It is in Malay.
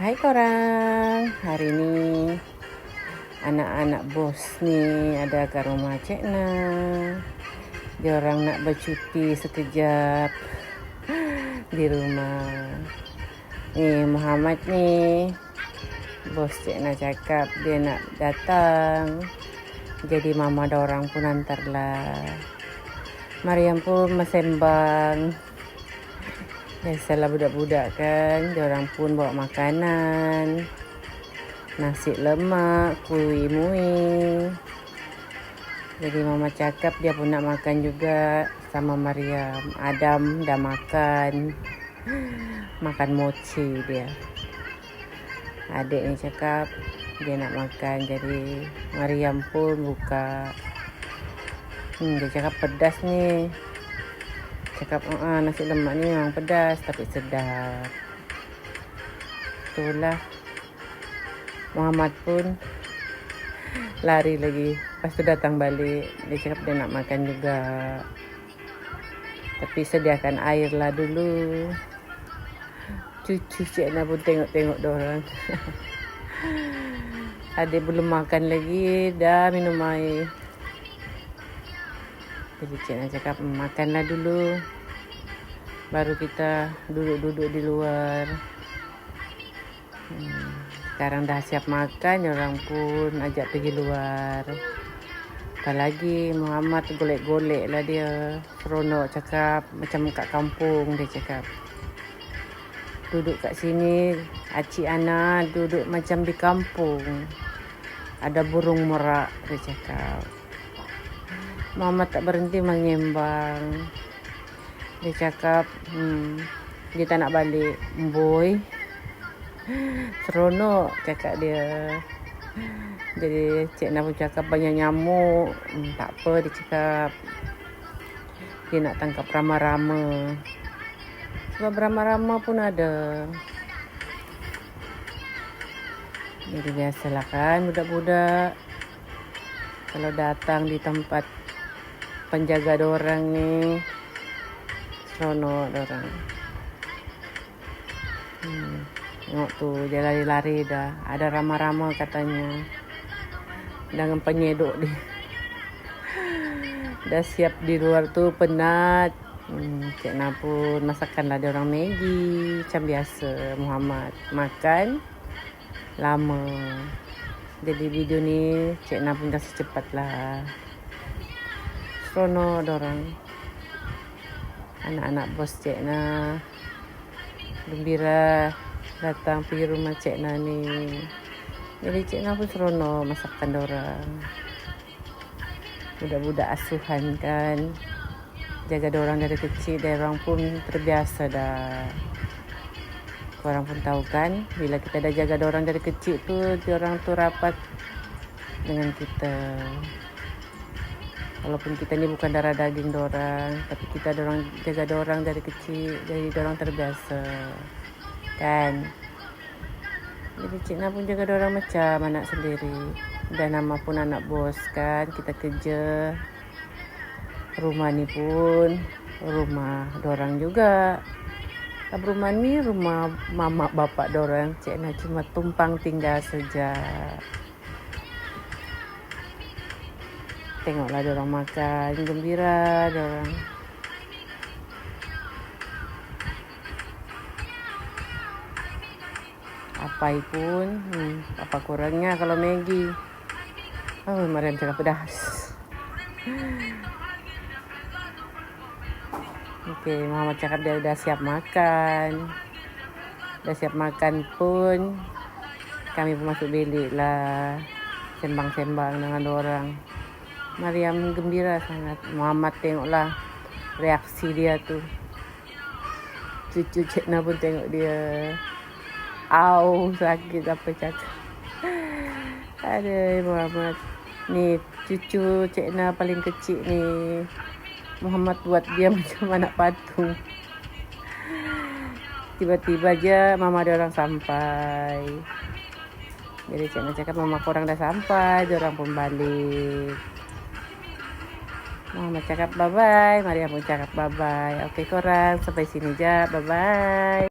Hai korang, hari ni anak-anak bos ni ada kat rumah Cik Na. Diorang nak bercuti sekejap di rumah. Ni Muhammad ni, bos Cik Na cakap dia nak datang. Jadi mama dorang pun hantarlah. Mariam pun mesembang. Biasalah budak-budak kan, diorang pun bawa makanan, nasi lemak, kuih muih. Jadi mama cakap dia pun nak makan juga sama Mariam. Adam dah makan mochi dia. Adik ni cakap dia nak makan, jadi Mariam pun buka. Dia cakap pedas ni. Cakap nasi lemak ni memang pedas tapi sedap. Itulah. Muhammad pun lari lagi. Lepas tu datang balik. Dia cakap dia nak makan juga. Tapi sediakan air lah dulu. Cucu Cik Na pun tengok-tengok dorang. Adik belum makan lagi, dah minum air. Jadi Cik Na cakap makanlah dulu, baru kita duduk-duduk di luar. Sekarang dah siap makan, orang pun ajak pergi luar. Apalagi Muhammad golek-golek lah dia. Seronok cakap macam kat kampung dia cakap. Duduk kat sini, Acik Ana duduk macam di kampung. Ada burung merak dia cakap. Muhammad tak berhenti mengembang. Dia cakap dia tak nak balik. Boy, seronok cakap dia. Jadi Cik Na pun cakap banyak nyamuk. Tak apa dia cakap. Dia nak tangkap rama-rama. Sebab rama-rama pun ada. Jadi biasalah kan budak-budak. Kalau datang di tempat penjaga dorang ni, seronok dorang. Tengok tu, dia lari-lari dah. Ada rama-rama katanya. Dengan penyedok dia. Dah siap di luar tu, penat. Cik Na pun masakanlah dia orang Maggi. Macam biasa Muhammad makan lama. Jadi video ni Cik Na pun kasih cepat lah. Seronok dorang. Anak-anak bos Cik Na gembira datang pergi rumah Cik Na ni. Jadi Cik Na pun seronok masakan dorang. Budak-budak asuhan kan. Jaga dorang dari kecil, dorang pun terbiasa dah. Korang pun tahu kan, bila kita dah jaga dorang dari kecil tu, dorang tu rapat dengan kita. Walaupun kita ni bukan darah daging dorang, tapi kita dorang jaga dorang dari kecil, jadi dorang terbiasa. Kan? Jadi Cik Na pun jaga dorang macam anak sendiri. Dan nama pun anak bos kan, kita kerja. Rumah ni pun rumah dorang juga. Rumah ni rumah mama bapak dorang. Cik Na cuma tumpang tinggal saja. Tengoklah dorang makan, gembira dorang. Apa pun, apa kurangnya kalau Maggi. Mariam cakap pedas. Okey, Muhammad cakap dia dah siap makan. Dah siap makan pun, kami pun masuk bilik lah. Sembang-sembang dengan orang. Mariam gembira sangat. Muhammad tengoklah reaksi dia tu. Cucu Cik Na pun tengok dia. Au, sakit apa cakap. Aduh Muhammad. Ni cucu Cik Na paling kecil ni. Muhammad buat dia macam anak patung. Tiba-tiba je mama dia orang sampai. Jadi Cik Na cakap mama korang dah sampai, dia orang pun balik. Muhammad cakap bye-bye, Maria pun cakap bye-bye. Okey korang, sampai sini je. Bye-bye.